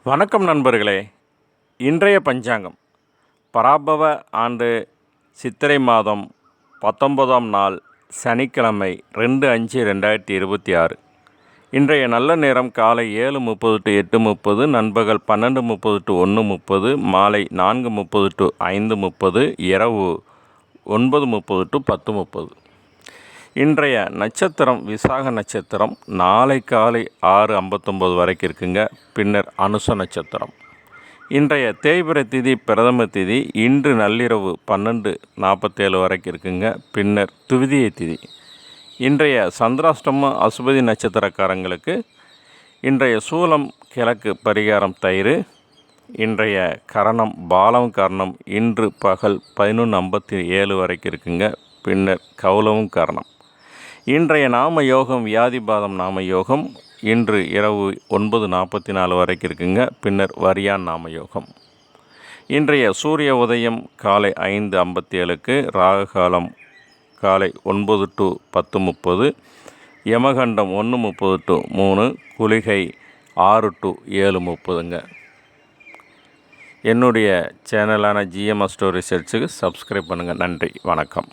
வணக்கம் நண்பர்களே. இன்றைய பஞ்சாங்கம் பராபவ ஆண்டு சித்திரை மாதம் 19ஆம் நாள் சனிக்கிழமை 2/5/2026. இன்றைய நல்ல நேரம் காலை 7:30 to 8:30, நண்பகல் 12:30 to 1:30, மாலை 4:30 to 5:30, இரவு 9:30 to 10:30. இன்றைய நட்சத்திரம் விசாக நட்சத்திரம். நாளை காலை 6:59 வரைக்கும் இருக்குங்க. பின்னர் அனுச நட்சத்திரம். இன்றைய தேய்பிறை திதி பிரதம திதி. இன்று நள்ளிரவு 12:47 வரைக்கும் இருக்குங்க. பின்னர் துவிதியை திதி. இன்றைய சந்திராஷ்டமம் அசுபதி நட்சத்திரக்காரங்களுக்கு. இன்றைய சூலம் கிழக்கு, பரிகாரம் தயிர். இன்றைய கரணம் பாலம் கரணம். இன்று பகல் 11:57 வரைக்கும் இருக்குங்க. பின்னர் கௌலவும் கரணம். இன்றைய நாம யோகம் வியாதிபாதம் நாம யோகம். இன்று இரவு 9:44 வரைக்கும் இருக்குங்க. பின்னர் வரியான் நாம யோகம். இன்றைய சூரிய உதயம் காலை 5:57க்கு, ராகு காலம் காலை 9 to 10:30, யமகண்டம் 1:30 to 3, குளிகை 6 to 7:30ங்க. என்னுடைய சேனலான ஜிஎம் அஸ்ட்ரோ ரிசர்ச்சுக்கு சப்ஸ்கிரைப் பண்ணுங்கள். நன்றி, வணக்கம்.